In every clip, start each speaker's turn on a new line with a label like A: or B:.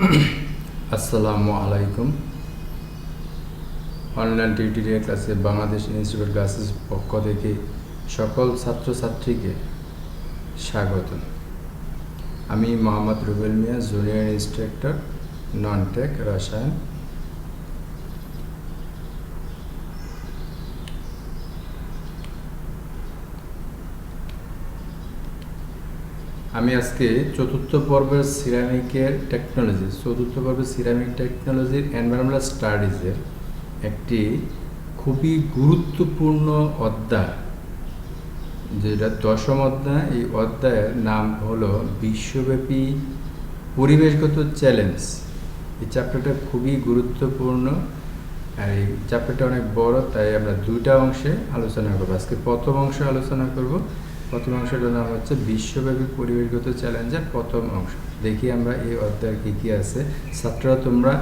A: আসসালামু আলাইকুম। Online tutorial ক্লাসে বাংলাদেশ ইনস্টিটিউট ক্লাসেস পক্ষ থেকে সকল ছাত্রছাত্রীকে স্বাগত। আমি মোহাম্মদ রুবেল মিয়া, জুনিয়র ইন্সট্রাক্টর, নন টেক রসায়ন। আমি আজকে চতুর্থ পর্বের সিরামিক টেকনোলজির এনভায়রনমেন্টাল স্টাডিজের একটি খুবই গুরুত্বপূর্ণ অধ্যায়, যেটা দশম অধ্যায়। এই অধ্যায়ের নাম হলো বিশ্বব্যাপী পরিবেশগত চ্যালেঞ্জ। এই চ্যাপ্টারটা খুবই গুরুত্বপূর্ণ আর এই চ্যাপ্টারটা অনেক বড়, তাই আমরা দুইটা অংশে আলোচনা করবো। আজকে প্রথম অংশে আলোচনা করব। প্রথম অংশটার নাম হচ্ছে বিশ্বব্যাপী পরিবেশগত চ্যালেঞ্জের প্রথম অংশ। দেখি আমরা এই অধ্যায়ের কী কী আছে। ছাত্ররা, তোমরা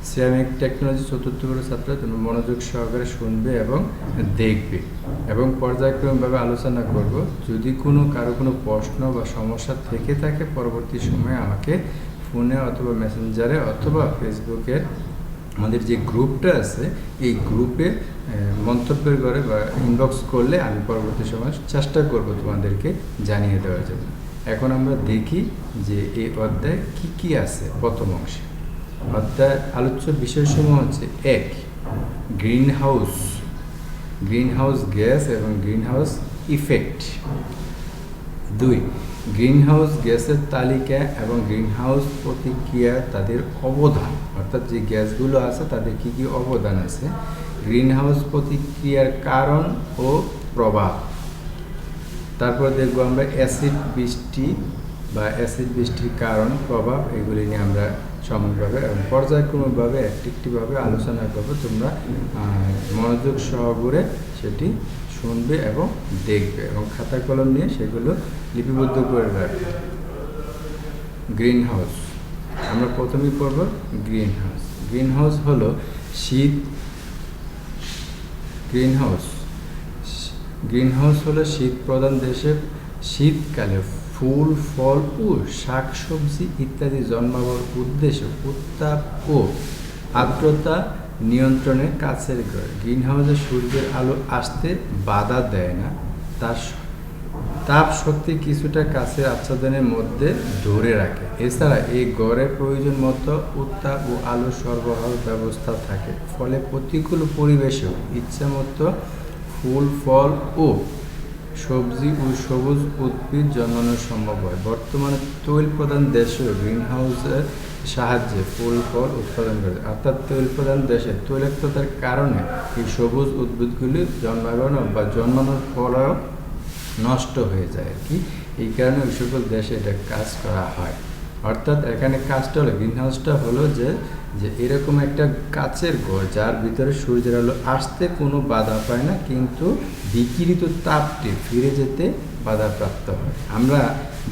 A: সিরামিক টেকনোলজি চতুর্থ বর্ষের ছাত্ররা তোমরা মনোযোগ সহকারে শুনবে এবং দেখবে এবং পর্যায়ক্রমভাবে আলোচনা করব। যদি কারো কোনো প্রশ্ন বা সমস্যা থেকে থাকে পরবর্তী সময়ে আমাকে ফোনে অথবা মেসেঞ্জারে অথবা ফেসবুকের আমাদের যে গ্রুপটা আছে এই গ্রুপে মন্তব্যের ঘরে বা ইনবক্স করলে আমি পরবর্তী সময় চেষ্টা করব তোমাদেরকে জানিয়ে দেওয়ার জন্য। এখন আমরা দেখি যে এই অধ্যায়ে কী কী আছে। প্রথম অংশে অধ্যায় আলোচ্য বিষয়সমূহ হচ্ছে: 1. গ্রিনহাউস গ্যাস এবং গ্রিনহাউস ইফেক্ট। 2. গ্রিনহাউস গ্যাসের তালিকা এবং গ্রিনহাউস প্রতিক্রিয়া, তাদের অবদান, অর্থাৎ যে গ্যাসগুলো আছে তাদের কী কী অবদান আছে। গ্রিনহাউস প্রতিক্রিয়ার কারণ ও প্রভাব। তারপর দেখব আমরা অ্যাসিড বৃষ্টির কারণ, প্রভাব, এগুলি নিয়ে আমরা সমানভাবে এবং পর্যায়ক্রমিকভাবে একটিভাবে আলোচনা করব। তোমরা মনোযোগ সহকারে সেটি শুনবে এবং দেখবে এবং খাতা কলম নিয়ে সেগুলো লিপিবদ্ধ করে রাখবে। গ্রিনহাউস আমরা প্রথমেই পড়ব। গ্রিনহাউস হলো শীত প্রধান দেশে শীতকালে ফুল, ফল ও শাকসবজি ইত্যাদি জন্মাবার উদ্দেশ্যে উত্তাপ ও আর্দ্রতা নিয়ন্ত্রণের কাছের ঘর। গ্রিনহাউসে সূর্যের আলো আসতে বাধা দেয় না, তার তাপ শক্তি কিছুটা কাছের আচ্ছাদনের মধ্যে ধরে রাখে। এছাড়া এই গড়ে প্রয়োজন মতো উত্তাপ ও আলো সরবরাহ ব্যবস্থা থাকে, ফলে প্রতিকূল পরিবেশেও ইচ্ছামতো ফুল, ফল ও সবজি ও সবুজ উদ্ভিদ জন্মানো সম্ভব হয়। বর্তমানে তৈল প্রধান দেশেও গ্রিনহাউসের সাহায্যে ফুল, ফল উৎপাদন করে, অর্থাৎ তৈল প্রধান দেশে তৈলাক্ততার কারণে এই সবুজ উদ্ভিদগুলি জন্মানোর ফলেও নষ্ট হয়ে যায় আর কি। এই কারণে ওই সকল দেশে এটা কাজ করা হয়। অর্থাৎ এখানে কাজটা হলো, গ্রিনহাউসটা হলো যে এরকম একটা কাচের ঘর যার ভিতরে সূর্যের আলো আসতে কোনো বাধা পায় না, কিন্তু বিকিরিত তাপটি ফিরে যেতে বাধাপ্রাপ্ত হয়। আমরা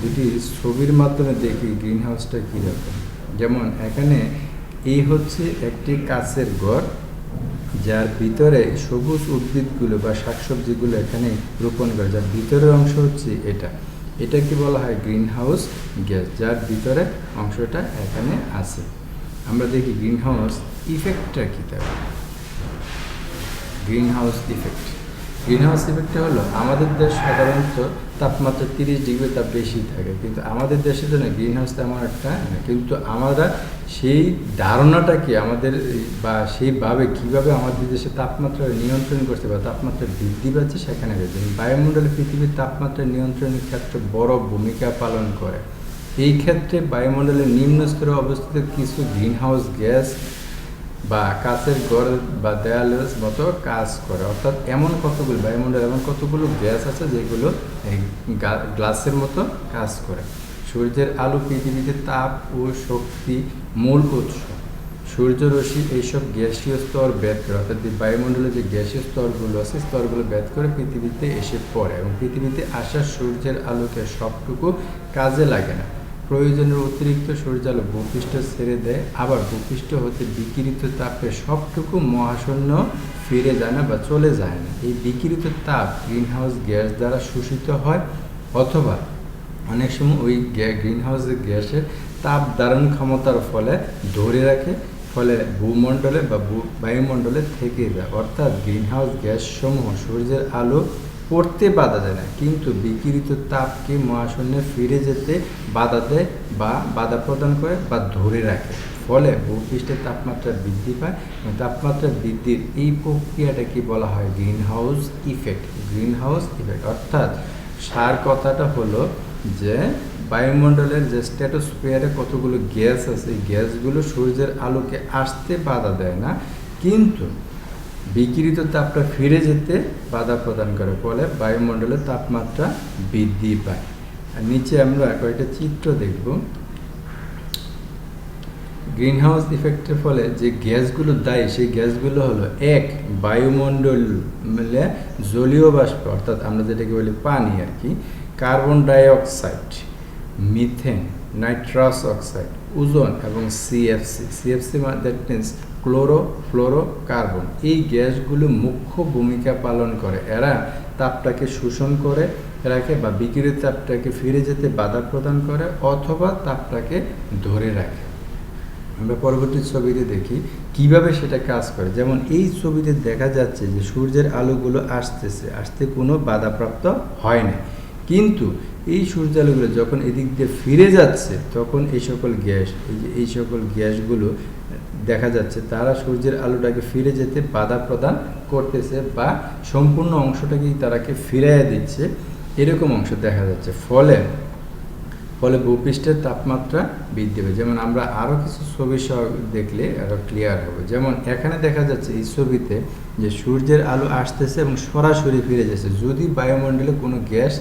A: দুটি ছবির মাধ্যমে দেখি গ্রিনহাউসটা কীরকম। যেমন এখানে এই হচ্ছে একটি কাচের ঘর যার ভিতরে সবুজ উদ্ভিদগুলো বা শাকসবজিগুলো এখানে রোপণ করে, যার ভিতরের অংশ হচ্ছে এটাকে বলা হয় গ্রিনহাউস গ্যাস, যার ভিতরে অংশটা এখানে আছে। আমরা দেখি গ্রিনহাউস ইফেক্টটা কী। গ্রিনহাউস ইফেক্টটা হলো, আমাদের দেশ সাধারণত তাপমাত্রা 30 ডিগ্রি তাপ বেশি থাকে, কিন্তু আমাদের দেশে তো না, গ্রিনহাউস তেমন একটা না। কিন্তু আমরা সেই ধারণাটাকে আমাদের বা সেইভাবে কীভাবে আমাদের দেশে তাপমাত্রা নিয়ন্ত্রণ করছে বা তাপমাত্রা বৃদ্ধি পাচ্ছে সেখানে রয়েছে। বায়ুমণ্ডলে পৃথিবীর তাপমাত্রা নিয়ন্ত্রণের ক্ষেত্রে বড় ভূমিকা পালন করে। এই ক্ষেত্রে বায়ুমণ্ডলের নিম্ন স্তরে অবস্থিত কিছু গ্রিনহাউস গ্যাস বা কাচের ঘর বা দেয়ালের মতো কাজ করে। অর্থাৎ বায়ুমণ্ডলে এমন কতগুলো গ্যাস আছে যেগুলো গ্লাসের মতো কাজ করে। সূর্যের আলো পৃথিবীতে তাপ ও শক্তি মূল উৎস। সূর্যরশ্মি এইসব গ্যাসীয় স্তর ভেদ করে, অর্থাৎ বায়ুমণ্ডলে যে গ্যাসীয় স্তরগুলো আছে স্তরগুলো ভেদ করে পৃথিবীতে এসে পড়ে এবং পৃথিবীতে আসা সূর্যের আলোকে সবটুকু কাজে লাগে না। প্রয়োজনের অতিরিক্ত সূর্যালো ভূপৃষ্ঠ ছেড়ে দেয়, আবার ভূপৃষ্ঠ হতে বিকিরিত তাপে সবটুকু মহাশূন্য ফিরে যায় না বা চলে যায় না। এই বিকিরিত তাপ গ্রিনহাউস গ্যাস দ্বারা শোষিত হয়, অথবা অনেক সময় ওই গ্রিনহাউস গ্যাসের তাপ ধারণ ক্ষমতার ফলে ধরে রাখে, ফলে ভূমণ্ডলে বা বায়ুমণ্ডলে থেকে যায়। অর্থাৎ গ্রিনহাউস গ্যাস সমূহ সূর্যের আলো পড়তে বাধা দেয় না, কিন্তু বিকিরিত তাপকে মহাশূন্যে ফিরে যেতে বাধা দেয় বা বাধা প্রদান করে বা ধরে রাখে। ফলে ভূপৃষ্ঠের তাপমাত্রা বৃদ্ধি পায় এবং তাপমাত্রা বৃদ্ধির এই প্রক্রিয়াটাকে বলা হয় গ্রিনহাউস ইফেক্ট। গ্রিনহাউস ইফেক্ট অর্থাৎ সার কথাটা হলো যে বায়ুমণ্ডলের যে স্ট্র্যাটোস্ফিয়ারে কতগুলো গ্যাস আছে, এই গ্যাসগুলো সূর্যের আলোকে আসতে বাধা দেয় না, কিন্তু বিকিরিত তাপটা ফিরে যেতে বাধা প্রদান করে, ফলে বায়ুমণ্ডলের তাপমাত্রা বৃদ্ধি পায়। আর নিচে আমরা কয়েকটা চিত্র দেখব। গ্রিনহাউস ইফেক্টের ফলে যে গ্যাসগুলো দায়ী, সেই গ্যাসগুলো হলো এক, বায়ুমণ্ডলে জলীয় বাষ্প অর্থাৎ আমরা যেটাকে বলি পানি আর কি, carbon die oxide, methane, nitrous oxide, ozone এবং সিএফসি দ্যাট মিনস ক্লোরোফ্লোরোকার্বন। এই গ্যাসগুলো মুখ্য ভূমিকা পালন করে। এরা তাপটাকে শোষণ করে রাখে বা বিকিরিত তাপটাকে ফিরে যেতে বাধা প্রদান করে অথবা তাপটাকে ধরে রাখে। আমরা পরবর্তী ছবিতে দেখি কিভাবে সেটা কাজ করে। যেমন এই ছবিতে দেখা যাচ্ছে যে সূর্যের আলোগুলো আসতে কোনো বাধাপ্রাপ্ত হয় না, কিন্তু এই সূর্য আলোগুলো যখন এদিক দিয়ে ফিরে যাচ্ছে তখন এই সকল গ্যাসগুলো দেখা যাচ্ছে তারা সূর্যের আলোটাকে ফিরে যেতে বাধা প্রদান করতেছে বা সম্পূর্ণ অংশটাকেই তারাকে ফিরিয়ে দিচ্ছে, এরকম অংশ দেখা যাচ্ছে। ফলে ভূপৃষ্ঠের তাপমাত্রা বৃদ্ধি পাবে। যেমন আমরা আরও কিছু ছবি সহ দেখলে আরও ক্লিয়ার হবে। যেমন এখানে দেখা যাচ্ছে এই ছবিতে যে সূর্যের আলো আসতেছে এবং সরাসরি ফিরে যাচ্ছে। যদি বায়ুমণ্ডলে কোনো গ্যাস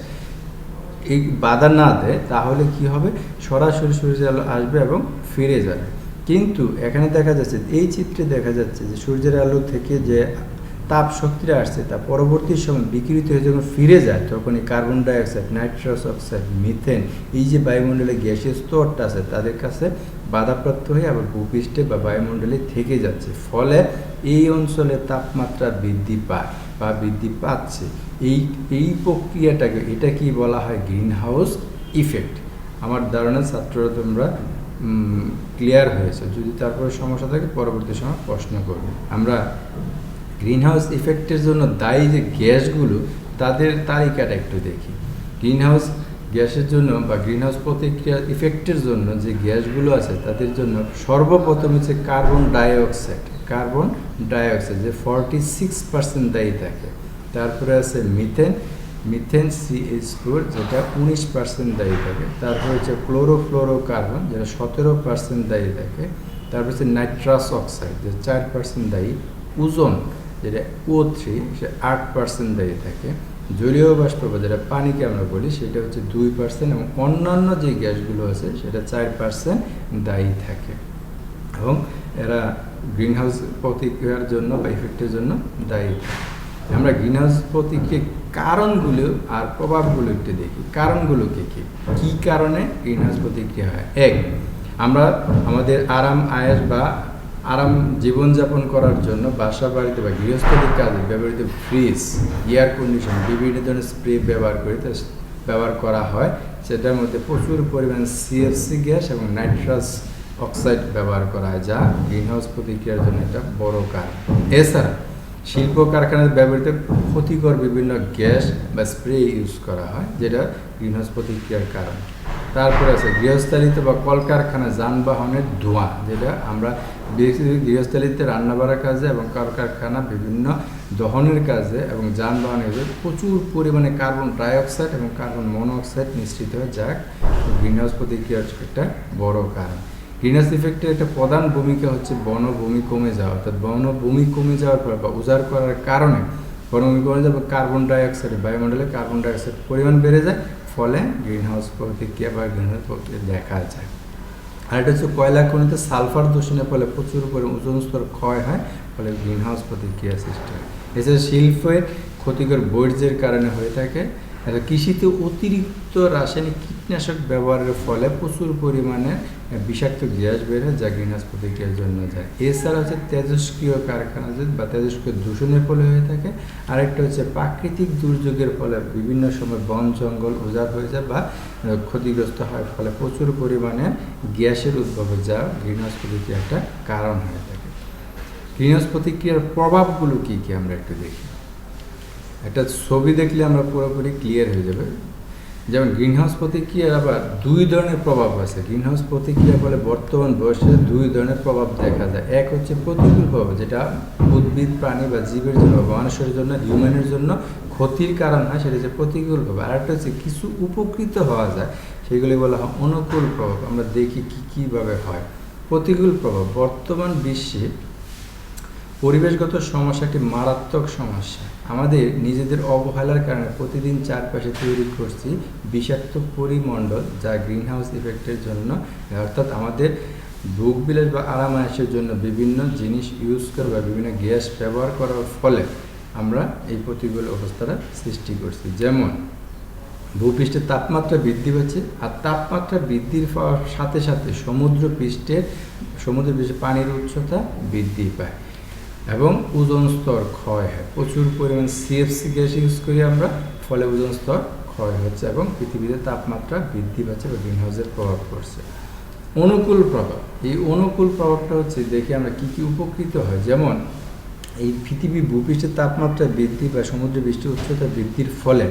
A: এই বাধা না দেয় তাহলে কি হবে, সরাসরি সূর্যের আলো আসবে এবং ফিরে যাবে। কিন্তু এখানে দেখা যাচ্ছে, এই চিত্রে দেখা যাচ্ছে যে সূর্যের আলো থেকে যে তাপ শক্তিটা আসছে তা পরবর্তী সময় বিকিরিত হয়ে যখন ফিরে যায় তখন এই carbon dioxide, nitrous oxide, methane, এই যে বায়ুমণ্ডলে গ্যাসের স্তরটা আছে তাদের কাছে বাধাপ্রাপ্ত হয়ে আবার ভূপৃষ্ঠে বা বায়ুমণ্ডলে থেকে যাচ্ছে। ফলে এই অঞ্চলে তাপমাত্রা বৃদ্ধি পায় বা বৃদ্ধি পাচ্ছে। এই প্রক্রিয়াটাকে কি বলা হয়, গ্রিনহাউস ইফেক্ট। আমার ধারণা ছাত্ররা তোমরা ক্লিয়ার হয়েছে। যদি তারপরে সমস্যা থাকে পরবর্তী সময় প্রশ্ন করবে। আমরা গ্রিনহাউস ইফেক্টের জন্য দায়ী যে গ্যাসগুলো তাদের তালিকাটা একটু দেখি। গ্রিনহাউস গ্যাসের জন্য বা গ্রিনহাউস প্রতিক্রিয়া ইফেক্টের জন্য যে গ্যাসগুলো আছে তাদের জন্য সর্বপ্রথম হচ্ছে কার্বন ডাইঅক্সাইড যে 46% দায়ী থাকে। তারপরে আছে মিথেন CH4 যেটা 19% দায়ী থাকে। তারপর হচ্ছে ক্লোরোফ্লোরোকার্বন যেটা 17% দায়ী থাকে। তারপর হচ্ছে নাইট্রাস অক্সাইড যে 4% দায়ী। ওজোন যেটা O3 সে 8% দায়ী থাকে। জলীয় বাষ্প যেটা পানিকে আমরা বলি সেটা হচ্ছে 2% এবং অন্যান্য যে গ্যাসগুলো আছে সেটা 4% দায়ী থাকে এবং এরা গ্রিনহাউস প্রতিক্রিয়ার জন্য বা ইফেক্টের জন্য দায়ী থাকে। আমরা গ্রিনহাউস প্রতিক্রিয়ার কারণগুলো আর প্রভাবগুলো একটু দেখি। কারণগুলো কি কারণে গ্রিনহাউস প্রতিক্রিয়া হয়? এক, আমরা আমাদের আরাম জীবনযাপন করার জন্য বাসা বাড়িতে বা গৃহস্থলীর কাজে ব্যবহৃত ফ্রিজ, এয়ার কন্ডিশন, বিভিন্ন ধরনের স্প্রে ব্যবহার করা হয়। সেটার মধ্যে প্রচুর পরিমাণ সিএফসি গ্যাস এবং নাইট্রাস অক্সাইড ব্যবহার করা হয়, যা গ্রিনহাউস প্রতিক্রিয়ার জন্য একটা বড় কারণ। এছাড়া শিল্প কারখানায় ব্যবহৃত ক্ষতিকর বিভিন্ন গ্যাস বা স্প্রে ইউজ করা হয়, যেটা গ্রিনহাউস প্রতিক্রিয়ার কারণ। তারপরে আছে গৃহস্থালিত বা কলকারখানা যানবাহনের ধোঁয়া, যেটা আমরা গৃহস্থালিতে রান্নাবাড়ার কাজে এবং কলকারখানা বিভিন্ন দহনের কাজে এবং যানবাহনের কাজে প্রচুর পরিমাণে কার্বন ডাইঅক্সাইড এবং কার্বন মনোঅক্সাইড নিঃসৃত হয়, যা গ্রিনহাউস প্রতিক্রিয়ার একটা বড় কারণ। গ্রিনহাউস ইফেক্টের একটা প্রধান ভূমিকা হচ্ছে বনভূমি কমে যাওয়া। অর্থাৎ বনভূমি কমে যাওয়ার ফলে বা উজাড় করার কারণে বনভূমি কমে যাবে, কার্বন ডাইঅক্সাইড বায়ুমণ্ডলে কার্বন ডাইঅক্সাইড পরিমাণ বেড়ে যায়, ফলে গ্রিনহাউস প্রতিক্রিয়া বা গ্রিনহাউস প্রক্রিয়া দেখা যায়। আর এটা হচ্ছে কয়লা খনিতে সালফার দূষণের ফলে প্রচুর পরিমাণ ওজোন স্তর ক্ষয় হয়, ফলে গ্রিনহাউস প্রতিক্রিয়া সৃষ্টি হয়। এছাড়া শিল্পের ক্ষতিকর বর্জ্যের কারণে হয়ে থাকে। কৃষিতে অতিরিক্ত রাসায়নিক কীটনাশক ব্যবহারের ফলে প্রচুর পরিমাণে বিষাক্ত গ্যাস বের হয় যা গ্রিনহাউস প্রতিক্রিয়ার জন্য যায়। এছাড়া হচ্ছে তেজস্ক্রিয় কারখানা বা তেজস্ক্রিয় দূষণের ফলে হয়ে থাকে। আরেকটা হচ্ছে প্রাকৃতিক দুর্যোগের ফলে বিভিন্ন সময় বন জঙ্গল উজাড় হয়ে যায় বা ক্ষতিগ্রস্ত হয়, ফলে প্রচুর পরিমাণে গ্যাসের উদ্ভব হয় যা গ্রিনহাউস প্রতিক্রিয়ার একটা কারণ হয়ে থাকে। গ্রিনহাউস প্রতিক্রিয়ার প্রভাবগুলো কী কী আমরা একটু দেখি। একটা ছবি দেখলে আমরা পুরোপুরি ক্লিয়ার হয়ে যাবে। যেমন গ্রিনহাউস প্রতিক্রিয়ার আবার দুই ধরনের প্রভাব আছে। গ্রিনহাউস প্রতিক্রিয়া বলে বর্তমান বয়সে দুই ধরনের প্রভাব দেখা যায়। এক হচ্ছে প্রতিকূল প্রভাব, যেটা উদ্ভিদ প্রাণী বা জীবের জন্য, মানুষের জন্য, হিউম্যানের জন্য ক্ষতির কারণ হয়, সেটা হচ্ছে প্রতিকূল প্রভাব। আর একটা হচ্ছে কিছু উপকৃত হওয়া যায়, সেগুলি বলা হয় অনুকূল প্রভাব। আমরা দেখি কীভাবে হয়। প্রতিকূল প্রভাব, বর্তমান বিশ্বে পরিবেশগত সমস্যা একটি মারাত্মক সমস্যা। আমাদের নিজেদের অবহেলার কারণে প্রতিদিন চারপাশে তৈরি করছি বিষাক্ত পরিমণ্ডল, যা গ্রিনহাউস ইফেক্টের জন্য, অর্থাৎ আমাদের ভোগবিলাস বা আরামায়েশের জন্য বিভিন্ন জিনিস ইউজ করা বা বিভিন্ন গ্যাস ব্যবহার করার ফলে আমরা এই প্রতিকূল অবস্থাটা সৃষ্টি করছি। যেমন ভূপৃষ্ঠের তাপমাত্রা বৃদ্ধি পাচ্ছে, আর তাপমাত্রা বৃদ্ধির সাথে সাথে সমুদ্র পৃষ্ঠে পানির উচ্চতা বৃদ্ধি পায় এবং ওজোন স্তর ক্ষয় হয়। প্রচুর পরিমাণ সিএফসি গ্যাস ইউজ করি আমরা, ফলে ওজোন স্তর ক্ষয় হচ্ছে এবং পৃথিবীতে তাপমাত্রা বৃদ্ধি পাচ্ছে বা গ্রিনহাউসের প্রভাব পড়ছে। অনুকূল প্রভাব, এই অনুকূল প্রভাবটা হচ্ছে দেখি আমরা কী কী উপকৃত হয়। যেমন এই পৃথিবী ভূপৃষ্ঠের তাপমাত্রা বৃদ্ধি বা সমুদ্র পৃষ্ঠের উচ্চতা বৃদ্ধির ফলে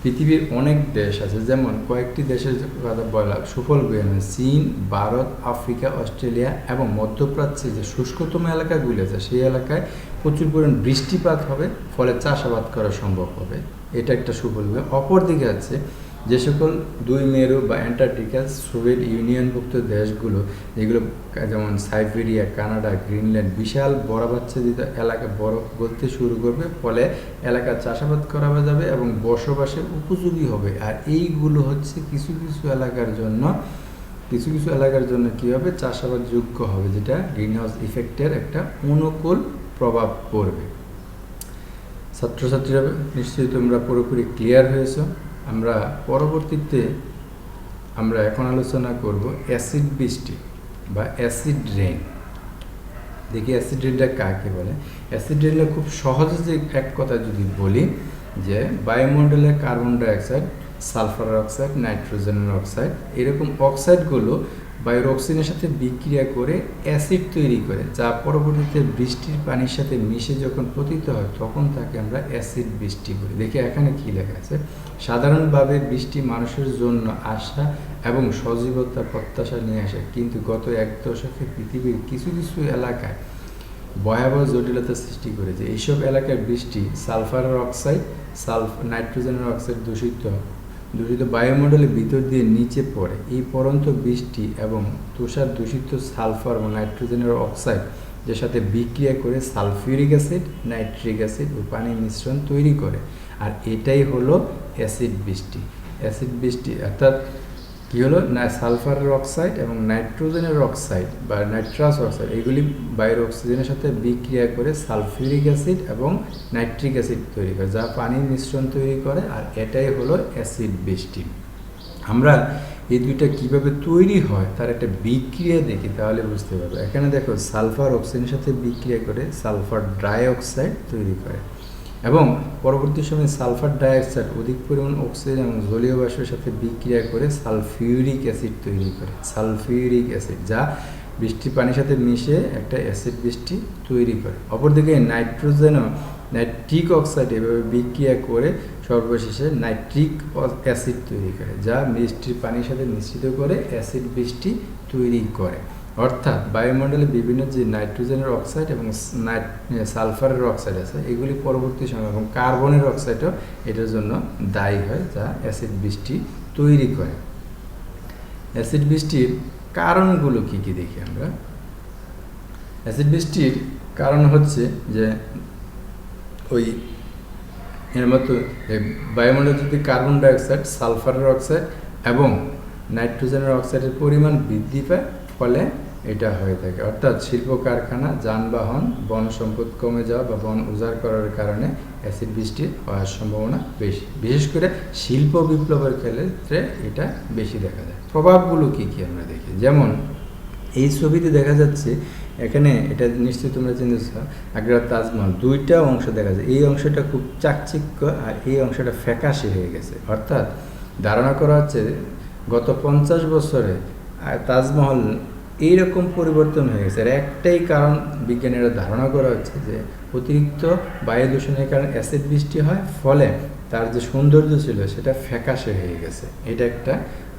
A: পৃথিবীর অনেক দেশ আছে, যেমন কয়েকটি দেশের কথা বলা সুফল বয়ে আনে। চীন, ভারত, আফ্রিকা, অস্ট্রেলিয়া এবং মধ্যপ্রাচ্যে যে শুষ্কতম এলাকাগুলি আছে সেই এলাকায় প্রচুর পরিমাণ বৃষ্টিপাত হবে, ফলে চাষাবাদ করা সম্ভব হবে। এটা একটা সুফল বয়ে। অপরদিকে আছে যে সকল দুই মেরু বা অ্যান্টার্কটিকা সোভিয়েত ইউনিয়নভুক্ত দেশগুলো, যেগুলো যেমন সাইবেরিয়া, কানাডা, গ্রিনল্যান্ড, বিশাল বরফাচ্ছাদিত এলাকা বরফ গলতে শুরু করবে, ফলে এলাকা চাষাবাদ করা যাবে এবং বসবাসের উপযোগী হবে। আর এইগুলো হচ্ছে কিছু কিছু এলাকার জন্য কী হবে, চাষাবাদ যোগ্য হবে, যেটা গ্রিনহাউস ইফেক্টের একটা অনুকূল প্রভাব পড়বে। ছাত্রছাত্রীরা নিশ্চয়ই তোমরা পুরোপুরি ক্লিয়ার হয়েছ। আমরা পরবর্তীতে এখন আলোচনা করব অ্যাসিড বৃষ্টি বা অ্যাসিড রেইন। দেখি অ্যাসিড রেইনটা কাকে বলে। অ্যাসিড রেইনটা খুব সহজে যে এক কথা যদি বলি, যে বায়ুমণ্ডলে carbon dioxide, sulphur oxide, nitrogen oxide, এরকম অক্সাইডগুলো বায়ুর অক্সিজেনের সাথে বিক্রিয়া করে অ্যাসিড তৈরি করে, যা পরবর্তীতে বৃষ্টির পানির সাথে মিশে যখন পতিত হয় তখন তাকে আমরা অ্যাসিড বৃষ্টি বলি। দেখি এখানে কি লেখা আছে। সাধারণভাবে বৃষ্টি মানুষের জন্য আশা এবং সজীবতার প্রত্যাশা নিয়ে আসে, কিন্তু গত এক দশকে পৃথিবীর কিছু কিছু এলাকায় ভয়াবহ জটিলতা সৃষ্টি করেছে। এইসব এলাকায় বৃষ্টি সালফারের অক্সাইড, নাইট্রোজেনের অক্সাইড দূষিত বায়ুমণ্ডলের ভিতর দিয়ে নিচে পড়ে। এই পরন্ত বৃষ্টি এবং তুষার দূষিত সালফার ও নাইট্রোজেনের অক্সাইড যার সাথে বিক্রিয়া করে সালফিউরিক অ্যাসিড, নাইট্রিক অ্যাসিড ও পানির মিশ্রণ তৈরি করে, আর এটাই হলো অ্যাসিড বৃষ্টি। অ্যাসিড বৃষ্টি অর্থাৎ কী হলো, সালফারের অক্সাইড এবং নাইট্রোজেনের অক্সাইড বা নাইট্রাস অক্সাইড, এগুলি বায়ুর অক্সিজেনের সাথে বিক্রিয়া করে সালফিউরিক অ্যাসিড এবং নাইট্রিক অ্যাসিড তৈরি করে, যা পানির মিশ্রণ তৈরি করে, আর এটাই হলো অ্যাসিড বৃষ্টি। আমরা এই দুইটা কীভাবে তৈরি হয় তার একটা বিক্রিয়া দেখি, তাহলে বুঝতে পারবে। এখানে দেখো, সালফার অক্সিজেনের সাথে বিক্রিয়া করে সালফার ডাইঅক্সাইড তৈরি করে এবং পরবর্তী সময়ে সালফার ডাইঅক্সাইড অধিক পরিমাণ অক্সিজেন এবং জলীয় বাষ্পের সাথে বিক্রিয়া করে সালফিউরিক অ্যাসিড তৈরি করে, সালফিউরিক অ্যাসিড, যা বৃষ্টির পানির সাথে মিশে একটা অ্যাসিড বৃষ্টি তৈরি করে। অপরদিকে নাইট্রিক অক্সাইড এভাবে বিক্রিয়া করে সর্বশেষে নাইট্রিক অ্যাসিড তৈরি করে, যা বৃষ্টির পানির সাথে মিশ্রিত করে অ্যাসিড বৃষ্টি তৈরি করে। অর্থাৎ বায়ুমণ্ডলে বিভিন্ন যে নাইট্রোজেনের অক্সাইড এবং সালফারের অক্সাইড আছে, এগুলি পরবর্তী সময় এবং কার্বনের অক্সাইডও এটার জন্য দায়ী হয়, যা অ্যাসিড বৃষ্টি তৈরি করে। অ্যাসিড বৃষ্টির কারণগুলো কী কী দেখি আমরা। অ্যাসিড বৃষ্টির কারণ হচ্ছে যে এর মতো বায়ুমণ্ডলে যদি কার্বন ডাইঅক্সাইড, সালফারের অক্সাইড এবং নাইট্রোজেনের অক্সাইডের পরিমাণ বৃদ্ধি পায়, ফলে এটা হয়ে থাকে। অর্থাৎ শিল্প কারখানা, যানবাহন, বন সম্পদ কমে যাওয়া বা বন উজাড় করার কারণে অ্যাসিড বৃষ্টি হওয়ার সম্ভাবনা বেশি। বিশেষ করে শিল্প বিপ্লবের ক্ষেত্রে এটা বেশি দেখা যায়। প্রভাবগুলো কী কী আমরা দেখি। যেমন এই ছবিতে দেখা যাচ্ছে এখানে, এটা নিশ্চয়ই তোমরা চিনেছ, আগ্রার তাজমহল দুইটা অংশ দেখা যায়। এই অংশটা খুব চাকচিক্য আর এই অংশটা ফ্যাকাশে হয়ে গেছে। অর্থাৎ ধারণা করা হচ্ছে গত 50 বছরে তাজমহল এইরকম পরিবর্তন হয়ে গেছে। আর একটাই কারণ বিজ্ঞানীরা ধারণা করা হচ্ছে যে অতিরিক্ত বায়ু দূষণের কারণে অ্যাসিড বৃষ্টি হয়, ফলে তার যে সৌন্দর্য ছিল সেটা ফ্যাকাশে হয়ে গেছে। এটা একটা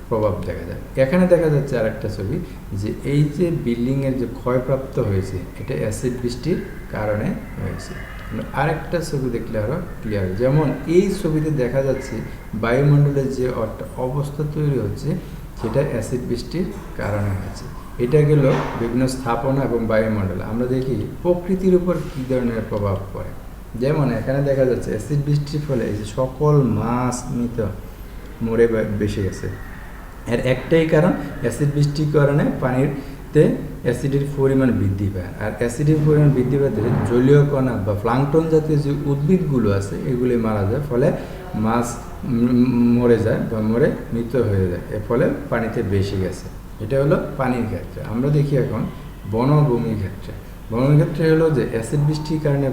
A: প্রভাব দেখা যায়। এখানে দেখা যাচ্ছে আরেকটা ছবি, যে এই যে বিল্ডিংয়ের যে ক্ষয়প্রাপ্ত হয়েছে এটা অ্যাসিড বৃষ্টির কারণে হয়েছে। আরেকটা ছবি দেখলে আরও ক্লিয়ার, যেমন এই ছবিতে দেখা যাচ্ছে বায়ুমণ্ডলের যে অবস্থা তৈরি হচ্ছে সেটা অ্যাসিড বৃষ্টির কারণে হয়েছে। এটা গেল বিভিন্ন স্থাপনা এবং বায়ুমণ্ডলে। আমরা দেখি প্রকৃতির উপর কী ধরনের প্রভাব পড়ে। যেমন এখানে দেখা যাচ্ছে অ্যাসিড বৃষ্টির ফলে এই যে সকল মাছ মৃত মরে বেশি গেছে। এর একটাই কারণ, অ্যাসিড বৃষ্টির কারণে পানিতে অ্যাসিডের পরিমাণ বৃদ্ধি পায়। আর অ্যাসিডের পরিমাণ বৃদ্ধি পেতে জলীয় কণা বা প্লাঙ্কটন জাতীয় যে উদ্ভিদগুলো আছে এগুলি মারা যায়, ফলে মাছ মরে যায় বা মরে মৃত হয়ে যায়। এর ফলে পানিতে বেশি গেছে। এটা হলো পানির ক্ষেত্রে। আমরা দেখি এখন বনভূমির ক্ষেত্রে। বনভূমির ক্ষেত্রে হলো যে অ্যাসিড বৃষ্টির কারণে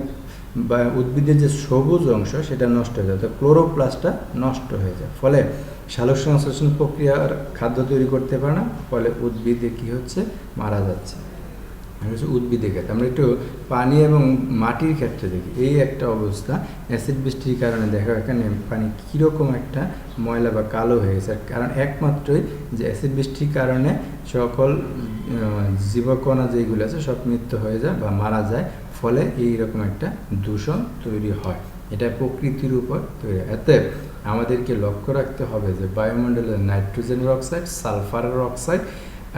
A: বা উদ্ভিদের যে সবুজ অংশ সেটা নষ্ট হয়ে যায়, অর্থাৎ ক্লোরোপ্লাস্টটা নষ্ট হয়ে যায়, ফলে সালোক সংশ্লেষণ প্রক্রিয়ার খাদ্য তৈরি করতে পারে না, ফলে উদ্ভিদে কী হচ্ছে, মারা যাচ্ছে। উদ্ভিদের ক্ষেত্রে আমরা একটু পানি এবং মাটির ক্ষেত্রে দেখি এই একটা অবস্থা। অ্যাসিড বৃষ্টির কারণে দেখা এখানে পানি কীরকম একটা ময়লা বা কালো হয়ে গেছে। কারণ একমাত্রই যে অ্যাসিড বৃষ্টির কারণে সকল জীবকণা যেগুলো আছে সব মৃত্যু হয়ে যায় বা মারা যায়, ফলে এইরকম একটা দূষণ তৈরি হয়। এটা প্রকৃতির উপর তৈরি হয়। এতে আমাদেরকে লক্ষ্য রাখতে হবে যে বায়ুমণ্ডলের নাইট্রোজেনের অক্সাইড, সালফারের অক্সাইড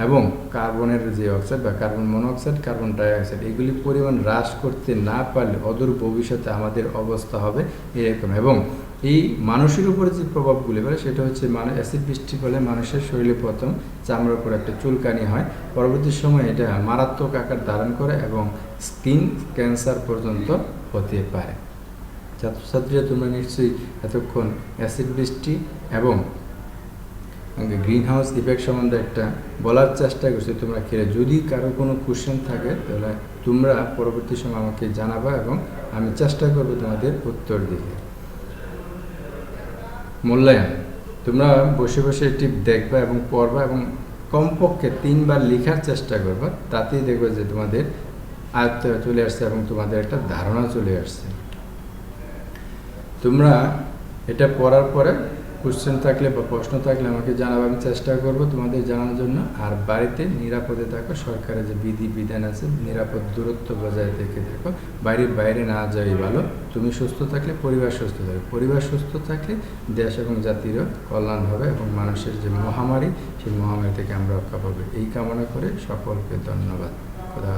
A: এবং কার্বনের যে অক্সাইড বা কার্বন মনোক্সাইড, কার্বন ডাইঅক্সাইড, এগুলির পরিমাণ হ্রাস করতে না পারলে অদূর ভবিষ্যতে আমাদের অবস্থা হবে এরকম। এবং এই মানুষের উপরে যে প্রভাবগুলি পড়ে সেটা হচ্ছে অ্যাসিড বৃষ্টির ফলে মানুষের শরীরে প্রথম চামড়ার উপর একটা চুলকানি হয়, পরবর্তী সময়ে এটা মারাত্মক আকার ধারণ করে এবং স্কিন ক্যান্সার পর্যন্ত হতে পারে। ছাত্রছাত্রীরা তোমরা নিশ্চয়ই এতক্ষণ অ্যাসিড বৃষ্টি এবং গ্রিন হাউস ইফেক্ট সম্বন্ধে একটা বলার চেষ্টা করছি। তোমরা খেলে যদি কারো কোনো কোশ্চেন থাকে তাহলে তোমরা পরবর্তী সময় আমাকে জানাবা এবং আমি চেষ্টা করবো তোমাদের উত্তর দিতে। মূল্যায়ন, তোমরা বসে বসে এটি দেখবা এবং পড়বা এবং কমপক্ষে 3 বার লেখার চেষ্টা করবা, তাতেই দেখবে যে তোমাদের আয়ত্তে চলে আসছে এবং তোমাদের একটা ধারণা চলে আসছে। তোমরা এটা পড়ার পরে কোশ্চেন থাকলে বা প্রশ্ন থাকলে আমাকে জানাবো, আমি চেষ্টা করবো তোমাদের জানানোর জন্য। আর বাড়িতে নিরাপদে থাকো, সরকারের যে বিধি বিধান আছে নিরাপদ দূরত্ব বজায় থেকে থাকো, বাইরে না যাওয়াই ভালো। তুমি সুস্থ থাকলে পরিবার সুস্থ থাকবে, পরিবার সুস্থ থাকলে দেশ এবং জাতিরও কল্যাণ হবে এবং মানুষের যে মহামারী সেই মহামারী থেকে আমরা রক্ষা পাবো। এই কামনা করে সকলকে ধন্যবাদ। খোদা।